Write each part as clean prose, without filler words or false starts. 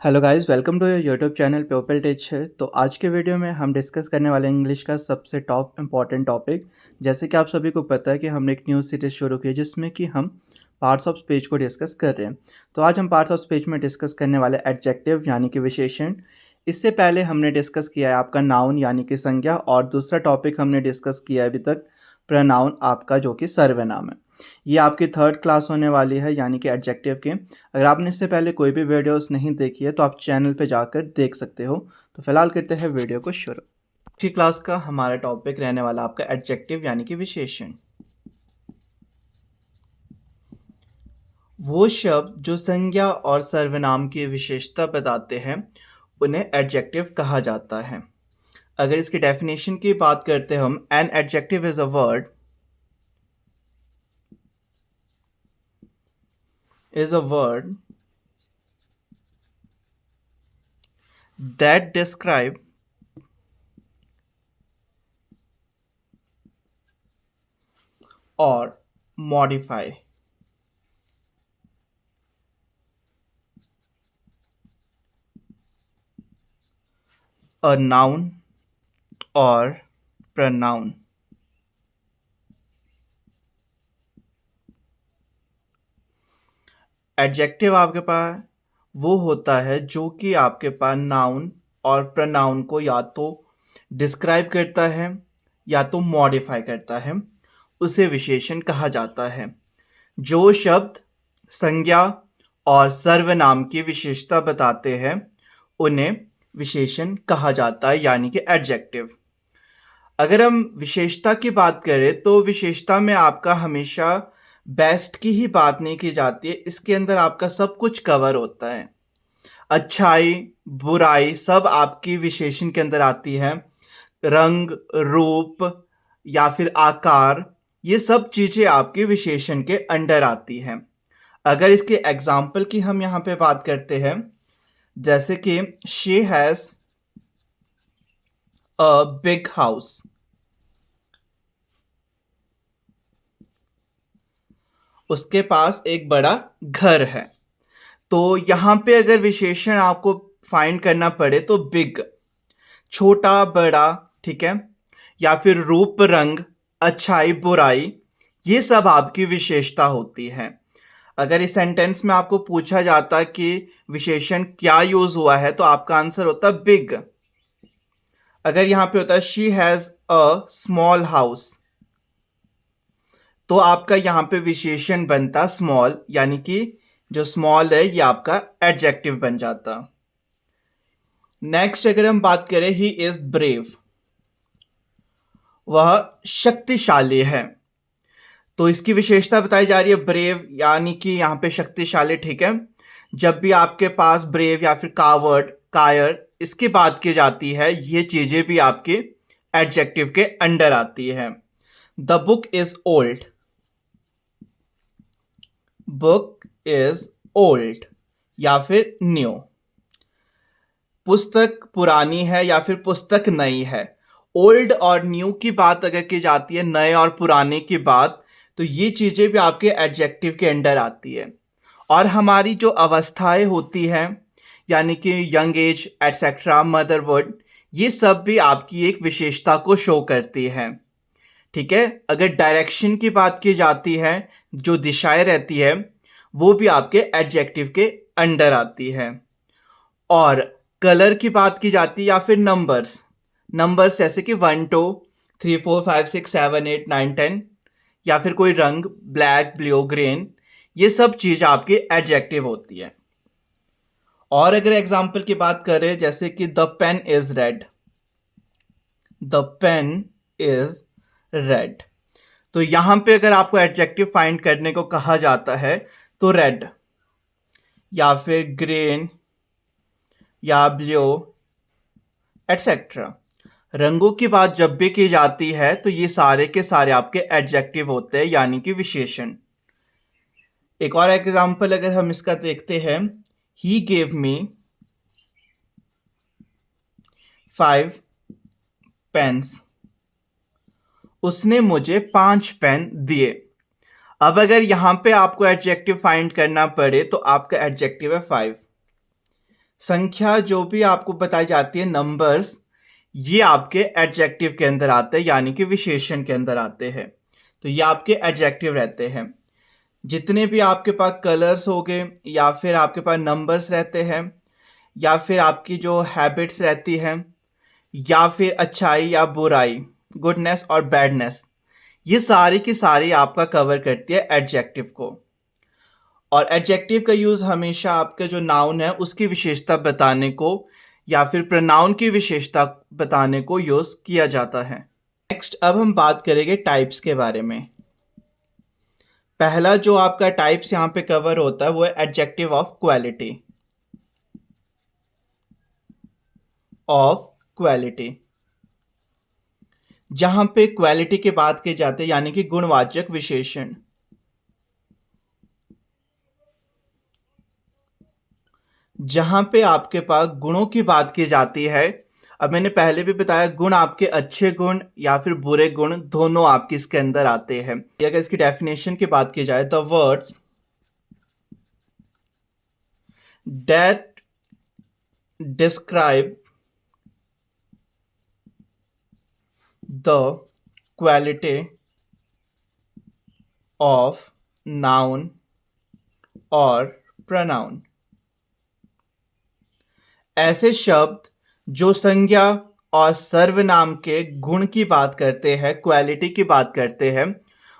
Hello guys, welcome to your YouTube channel people teacher. तो आज के वीडियो में हम डिस्कस करने वाले इंग्लिश का सबसे टॉप इम्पॉर्टेंट टॉपिक। जैसे कि आप सभी को पता है कि हमने एक न्यू सीरीज शुरू की है जिसमें कि हम पार्ट्स ऑफ स्पीच को डिस्कस कर रहे हैं। तो आज हम पार्ट्स ऑफ स्पीच में डिस्कस करने वाले एडजेक्टिव यानी कि विशेषण। इससे पहले हमने डिस्कस किया है आपका नाउन यानी कि संज्ञा, और दूसरा टॉपिक हमने डिस्कस किया है अभी तक प्रनाउन आपका, जो कि सर्वनाम है। ये आपकी थर्ड क्लास होने वाली है यानी कि एडजेक्टिव की। अगर आपने इससे पहले कोई भी वीडियोस नहीं देखी है तो आप चैनल पे जाकर देख सकते हो। तो फिलहाल करते हैं वीडियो को शुरू। अच्छी क्लास का हमारा टॉपिक रहने वाला आपका एडजेक्टिव यानी कि विशेषण। वो शब्द जो संज्ञा और सर्वनाम की विशेषता बताते हैं उन्हें एडजेक्टिव कहा जाता है। अगर इसकी डेफिनेशन की बात करते हैं हम, an adjective is a word that describe or modify a noun or pronoun। Adjective आपके पास वो होता है जो कि आपके पास नाउन और प्रनाउन को या तो डिस्क्राइब करता है या तो मॉडिफाई करता है, उसे विशेषण कहा जाता है। जो शब्द संज्ञा और सर्वनाम की विशेषता बताते हैं उन्हें विशेषण कहा जाता है यानी कि एडजेक्टिव। अगर हम विशेषता की बात करें तो विशेषता में आपका हमेशा बेस्ट की ही बात नहीं की जाती है, इसके अंदर आपका सब कुछ कवर होता है। अच्छाई बुराई सब आपकी विशेषण के अंदर आती है। रंग रूप या फिर आकार, ये सब चीज़ें आपके विशेषण के अंडर आती हैं। अगर इसके एग्जाम्पल की हम यहाँ पे बात करते हैं, जैसे कि she has a big house, उसके पास एक बड़ा घर है। तो यहाँ पे अगर विशेषण आपको फाइंड करना पड़े तो बिग, छोटा बड़ा, ठीक है, या फिर रूप रंग अच्छाई बुराई, ये सब आपकी विशेषता होती है। अगर इस सेंटेंस में आपको पूछा जाता कि विशेषण क्या यूज हुआ है तो आपका आंसर होता बिग। अगर यहाँ पे होता she has a small house, तो आपका यहाँ पे विशेषण बनता स्मॉल, यानी कि जो स्मॉल है ये आपका एडजेक्टिव बन जाता। नेक्स्ट अगर हम बात करें, ही इज ब्रेव, वह शक्तिशाली है। तो इसकी विशेषता बताई जा रही है ब्रेव, यानी कि यहाँ पे शक्तिशाली, ठीक है। जब भी आपके पास ब्रेव या फिर कावर्ड कायर इसकी बात की जाती है, ये चीजें भी आपके एडजेक्टिव के अंडर आती है। The book is old, book is old या फिर न्यू, पुस्तक पुरानी है या फिर पुस्तक नई है। ओल्ड और न्यू की बात अगर की जाती है, नए और पुराने की बात, तो ये चीज़ें भी आपके एडजेक्टिव के अंडर आती है। और हमारी जो अवस्थाएं होती हैं, यानी कि यंग एज एटसेट्रा, मदरहुड, ये सब भी आपकी एक विशेषता को शो करती हैं, ठीक है। अगर डायरेक्शन की बात की जाती है, जो दिशाएं रहती है, वो भी आपके एडजेक्टिव के अंडर आती है। और कलर की बात की जाती है या फिर नंबर्स, नंबर्स जैसे कि 1 2 3 4 5 6 7 8 9 10, या फिर कोई रंग ब्लैक ब्लू ग्रीन, ये सब चीज़ आपकी एडजेक्टिव होती है। और अगर एग्जाम्पल की बात करें, जैसे कि the pen is red, the pen is red, तो यहां पे अगर आपको एडजेक्टिव फाइंड करने को कहा जाता है तो रेड या फिर ग्रीन या ब्लू एटसेट्रा, रंगों की बात जब भी की जाती है तो ये सारे के सारे आपके एडजेक्टिव होते हैं यानी कि विशेषण। एक और एग्जांपल अगर हम इसका देखते हैं, ही गेव मी 5 पेन्स, उसने मुझे 5 पेन दिए। अब अगर यहां पे आपको एडजेक्टिव फाइंड करना पड़े तो आपका एडजेक्टिव है 5। संख्या जो भी आपको बताई जाती है, नंबर्स, ये आपके एडजेक्टिव के अंदर आते हैं, यानी कि विशेषण के अंदर आते हैं। तो ये आपके एडजेक्टिव रहते हैं। जितने भी आपके पास कलर्स हो गए, या फिर आपके पास नंबर्स रहते हैं, या फिर आपकी जो हैबिट्स रहती हैं, या फिर अच्छाई या बुराई, गुडनेस और बैडनेस, ये सारी की सारी आपका कवर करती है एडजेक्टिव को। और एडजेक्टिव का यूज़ हमेशा आपका जो नाउन है उसकी विशेषता बताने को, या फिर प्रोनाउन की विशेषता बताने को यूज़ किया जाता है। नेक्स्ट अब हम बात करेंगे टाइप्स के बारे में। पहला जो आपका टाइप्स यहाँ पे कवर होता है वो है adjective of quality. Of quality, जहां पे क्वालिटी की बात की जाती है, यानी कि गुणवाचक विशेषण। जहां पे आपके पास गुणों की बात की जाती है, अब मैंने पहले भी बताया, गुण आपके अच्छे गुण या फिर बुरे गुण दोनों आपके इसके अंदर आते हैं। अगर इसकी डेफिनेशन की बात की जाए, the words that describe the quality of noun और pronoun, ऐसे शब्द जो संज्ञा और सर्वनाम के गुण की बात करते हैं, क्वालिटी की बात करते हैं,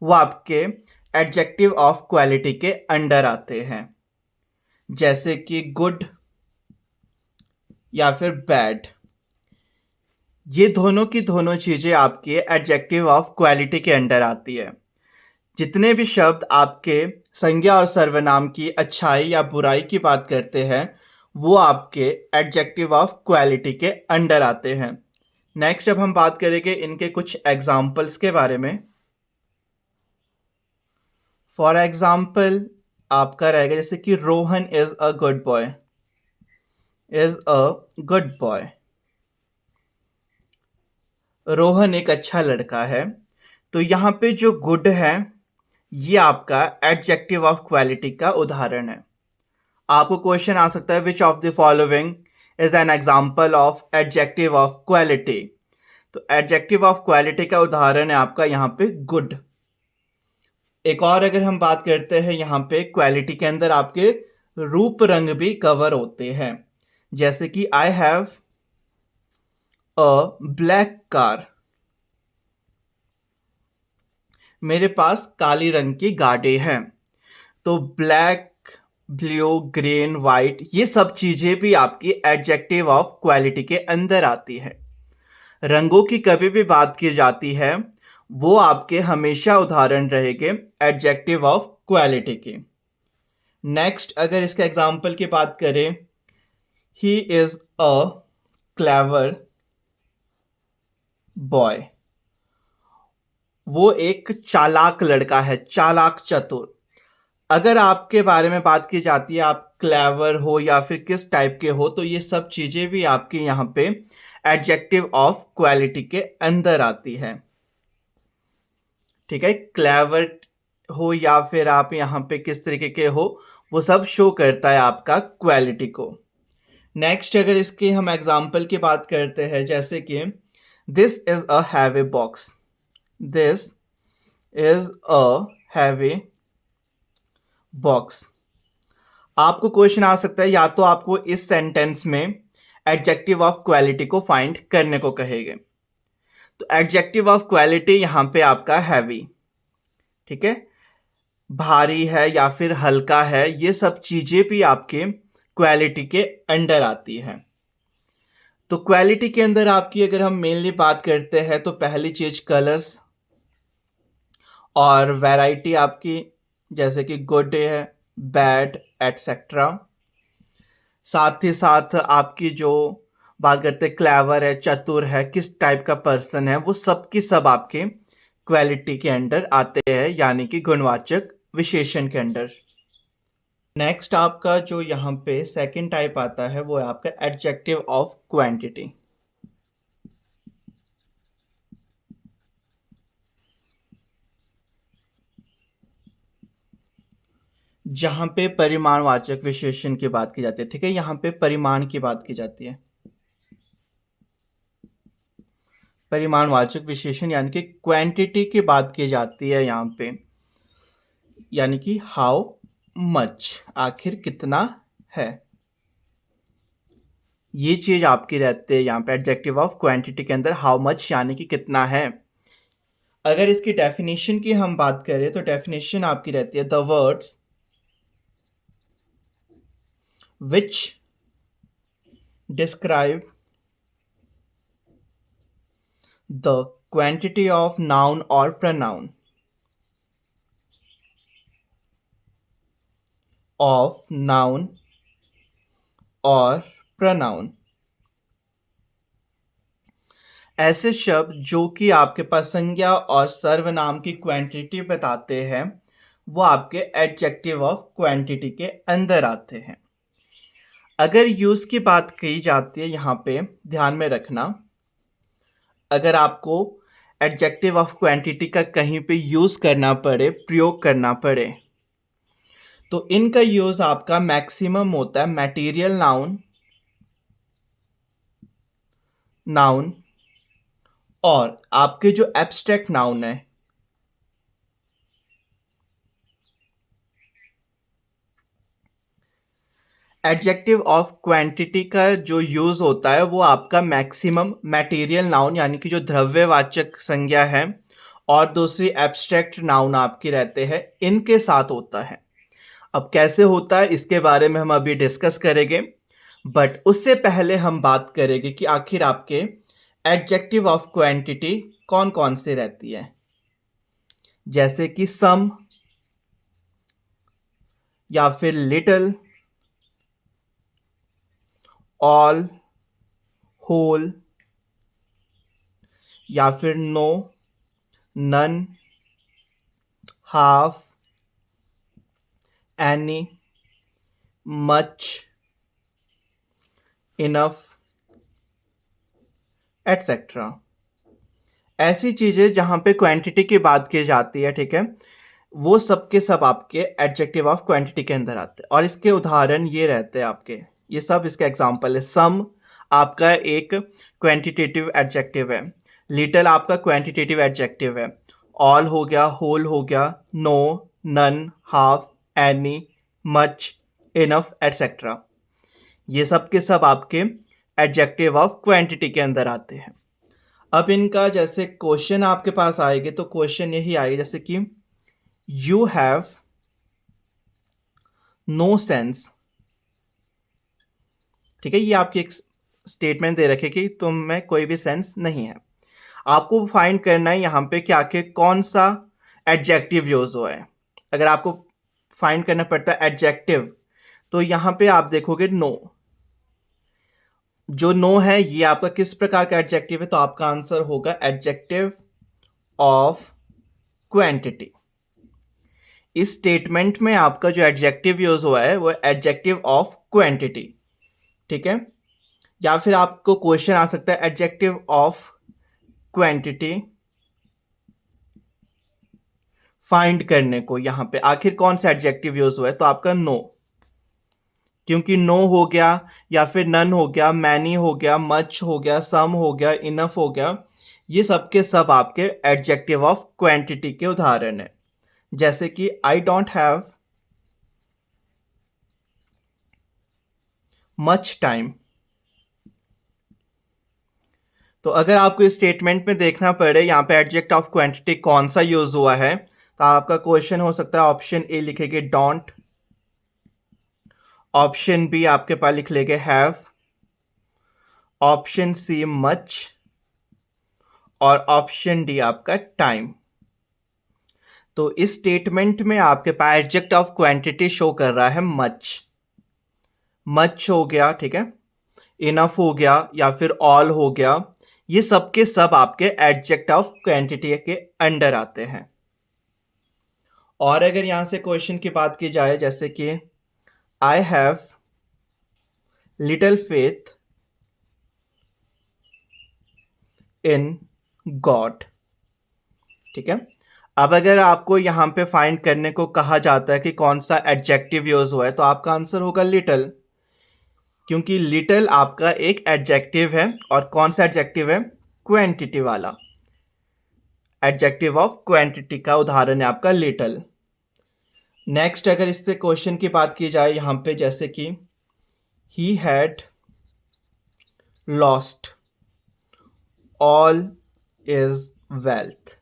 वो आपके एडजेक्टिव ऑफ क्वालिटी के अंडर आते हैं। जैसे कि गुड या फिर बैड, ये दोनों की दोनों चीजें आपके एडजेक्टिव ऑफ क्वालिटी के अंडर आती है। जितने भी शब्द आपके संज्ञा और सर्वनाम की अच्छाई या बुराई की बात करते हैं, वो आपके एडजेक्टिव ऑफ क्वालिटी के अंडर आते हैं। नेक्स्ट अब हम बात करेंगे इनके कुछ एग्जाम्पल्स के बारे में। फॉर एग्जाम्पल आपका रहेगा जैसे कि Rohan is a good boy. Is a good boy, Rohan एक अच्छा लड़का है। तो यहाँ पे जो गुड है, ये आपका एडजेक्टिव ऑफ क्वालिटी का उदाहरण है। आपको क्वेश्चन आ सकता है, which of the following is an example of adjective of quality. तो एडजेक्टिव ऑफ क्वालिटी का उदाहरण है आपका यहाँ पे गुड। एक और अगर हम बात करते हैं, यहाँ पे क्वालिटी के अंदर आपके रूप रंग भी कवर होते हैं। जैसे कि I have a black car, मेरे पास काली रंग की गाड़ी है। तो ब्लैक, ब्लू, ग्रीन, वाइट, ये सब चीजें भी आपकी एडजेक्टिव ऑफ क्वालिटी के अंदर आती है। रंगों की कभी भी बात की जाती है, वो आपके हमेशा उदाहरण रहेंगे एडजेक्टिव ऑफ क्वालिटी के। नेक्स्ट अगर इसके एग्जाम्पल की बात करें, he is a clever boy, वो एक चालाक लड़का है, चालाक चतुर। अगर आपके बारे में बात की जाती है, आप क्लेवर हो या फिर किस टाइप के हो, तो ये सब चीजें भी आपके यहाँ पे एडजेक्टिव ऑफ क्वालिटी के अंदर आती है। ठीक है, क्लेवर हो या फिर आप यहाँ पे किस तरीके के हो, वो सब शो करता है आपका क्वालिटी को। नेक्स्ट अगर इसके हम एग्जाम्पल की बात करते हैं, जैसे कि this is a heavy box. This is a heavy box. आपको क्वेश्चन आ सकता है, या तो आपको इस सेंटेंस में एडजेक्टिव ऑफ क्वालिटी को फाइंड करने को कहेंगे। तो एडजेक्टिव ऑफ क्वालिटी यहाँ पे आपका हैवी, ठीक है, भारी है या फिर हल्का है, ये सब चीजें भी आपके क्वालिटी के अंडर आती है। तो क्वालिटी के अंदर आपकी अगर हम मेनली बात करते हैं, तो पहली चीज कलर्स और वैरायटी आपकी, जैसे कि गुड है, बैड, एटसेट्रा। साथ ही साथ आपकी जो बात करते हैं, क्लेवर है, चतुर है, किस टाइप का पर्सन है, वो सब की सब आपके क्वालिटी के अंडर आते हैं, यानी कि गुणवाचक विशेषण के अंडर। नेक्स्ट आपका जो यहाँ पे सेकंड टाइप आता है, वो है आपका एडजेक्टिव ऑफ क्वांटिटी। जहाँ पे परिमाणवाचक विशेषण की बात की जाती है, ठीक है, यहाँ पे परिमाण की बात की जाती है। परिमाणवाचक विशेषण यानी कि क्वांटिटी की बात की जाती है यहाँ पे, यानी कि हाउ मच, आखिर कितना है, ये चीज आपकी रहती है यहाँ पे एडजेक्टिव ऑफ क्वांटिटी के अंदर, हाउ मच यानी कि कितना है। अगर इसकी डेफिनेशन की हम बात करें तो डेफिनेशन आपकी रहती है the words which describe the quantity of noun और pronoun of noun और pronoun, ऐसे शब्द जो कि आपके पास संज्ञा और सर्वनाम की क्वांटिटी बताते हैं वो आपके एडजेक्टिव ऑफ क्वांटिटी के अंदर आते हैं। अगर यूज की बात की जाती है यहाँ पे ध्यान में रखना, अगर आपको एडजेक्टिव ऑफ क्वांटिटी का कहीं पे यूज करना पड़े, प्रयोग करना पड़े, तो इनका यूज आपका मैक्सिमम होता है मटेरियल नाउन, नाउन और आपके जो एब्स्ट्रैक्ट नाउन है, एडजेक्टिव ऑफ क्वांटिटी का जो यूज होता है वो आपका मैक्सिमम मटेरियल नाउन यानी कि जो द्रव्यवाचक संज्ञा है और दूसरी एब्स्ट्रैक्ट नाउन आपकी रहते हैं, इनके साथ होता है। अब कैसे होता है इसके बारे में हम अभी डिस्कस करेंगे, बट उससे पहले हम बात करेंगे कि आखिर आपके एडजेक्टिव ऑफ क्वांटिटी कौन कौन से रहती है, जैसे कि सम या फिर लिटिल, ऑल, होल या फिर no, none, half, any, much, enough, etcetera. ऐसी चीजें जहां पे क्वांटिटी की बात की जाती है, ठीक है, वो सब के सब आपके एडजेक्टिव ऑफ क्वांटिटी के अंदर आते हैं। और इसके उदाहरण ये रहते हैं आपके, ये सब इसके एग्जाम्पल है। सम आपका एक क्वांटिटेटिव एडजेक्टिव है, लिटिल आपका क्वांटिटेटिव एडजेक्टिव है, ऑल हो गया, होल हो गया, no, none, half, any, much, enough, etcetera, ये सब के सब आपके एडजेक्टिव ऑफ क्वांटिटी के अंदर आते हैं। अब इनका जैसे क्वेश्चन आपके पास आएंगे तो क्वेश्चन यही आएगा जैसे कि यू हैव नो सेंस, ठीक है, ये आपकी एक स्टेटमेंट दे रखे कि तुम में कोई भी सेंस नहीं है। आपको फाइंड करना है यहाँ पे कि आखिर कौन सा एडजेक्टिव यूज हुआ है। अगर आपको फाइंड करना पड़ता है एडजेक्टिव तो यहाँ पे आप देखोगे नो, जो नो है ये आपका किस प्रकार का एडजेक्टिव है, तो आपका आंसर होगा एडजेक्टिव ऑफ क्वांटिटी। इस स्टेटमेंट में आपका जो एडजेक्टिव यूज हुआ है वो एडजेक्टिव ऑफ क्वांटिटी, ठीक है। या फिर आपको क्वेश्चन आ सकता है एडजेक्टिव ऑफ क्वांटिटी फाइंड करने को, यहां पे आखिर कौन सा एडजेक्टिव यूज हुआ है, तो आपका नो, क्योंकि नो हो गया या फिर नन हो गया, मैनी हो गया, मच हो गया, सम हो गया, इनफ हो गया, ये सब के सब आपके एडजेक्टिव ऑफ क्वांटिटी के उदाहरण है। जैसे कि I don't have much time, तो अगर आपको इस स्टेटमेंट में देखना पड़े यहाँ पे एडजेक्ट ऑफ क्वांटिटी कौन सा यूज हुआ है, तो आपका क्वेश्चन हो सकता है ऑप्शन ए लिखेंगे डोंट, ऑप्शन बी आपके पास लिख लेंगे हैव, ऑप्शन सी मच और ऑप्शन डी आपका टाइम। तो इस स्टेटमेंट में आपके पास एडजेक्ट ऑफ क्वांटिटी शो कर रहा है मच, मच हो गया, ठीक है, इनफ हो गया या फिर ऑल हो गया, ये सब के सब आपके एडजेक्ट ऑफ क्वांटिटी के अंडर आते हैं। और अगर यहां से क्वेश्चन की बात की जाए जैसे कि I have little faith in God, ठीक है, अब अगर आपको यहाँ पे फाइंड करने को कहा जाता है कि कौन सा एडजेक्टिव यूज हुआ है, तो आपका आंसर होगा लिटिल, क्योंकि लिटिल आपका एक एडजेक्टिव है। और कौन सा एडजेक्टिव है? क्वांटिटी वाला। एडजेक्टिव ऑफ क्वांटिटी का उदाहरण है आपका लिटिल। नेक्स्ट अगर इससे क्वेश्चन की बात की जाए यहाँ पे, जैसे कि he had lost all is wealth.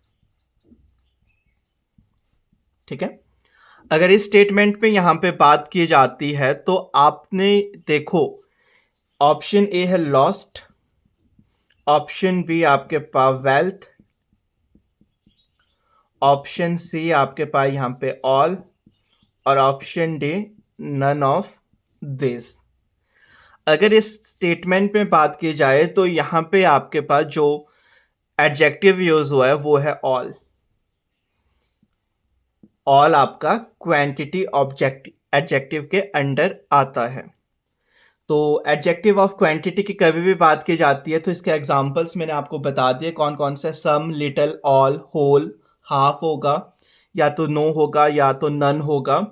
ठीक है, अगर इस स्टेटमेंट में यहां पे बात की जाती है तो आपने देखो, ऑप्शन ए है लॉस्ट, ऑप्शन बी आपके पास वेल्थ, ऑप्शन सी आपके पास यहां पे ऑल, और option D none of this. अगर इस स्टेटमेंट में बात की जाए तो यहां पे आपके पास जो एडजेक्टिव यूज हुआ है वो है ऑल। ऑल आपका क्वांटिटी ऑब्जेक्ट एडजेक्टिव के अंडर आता है। तो एडजेक्टिव ऑफ क्वांटिटी की कभी भी बात की जाती है तो इसके एग्जांपल्स मैंने आपको बता दिए कौन कौन से। सम, लिटिल, ऑल, होल, हाफ होगा, या तो नो होगा, या तो नन होगा।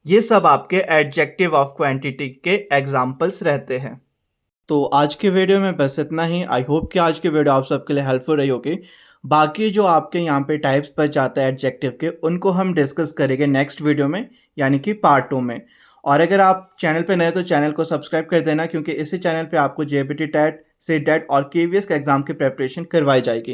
ये सब आपके एडजेक्टिव ऑफ क्वांटिटी के एग्जांपल्स रहते हैं। तो आज के वीडियो में बस इतना ही। आई होप कि आज की वीडियो आप सबके लिए हेल्पफुल रही होगी। बाकी जो आपके यहाँ पे टाइप्स बच जाते हैं एडजेक्टिव के, उनको हम डिस्कस करेंगे नेक्स्ट वीडियो में, यानी कि पार्ट 2 में। और अगर आप चैनल पे नए तो चैनल को सब्सक्राइब कर देना, क्योंकि इसी चैनल पे आपको जेबीटी टेट, सीटेट और केवीएस के एग्जाम की प्रिपरेशन करवाई जाएगी।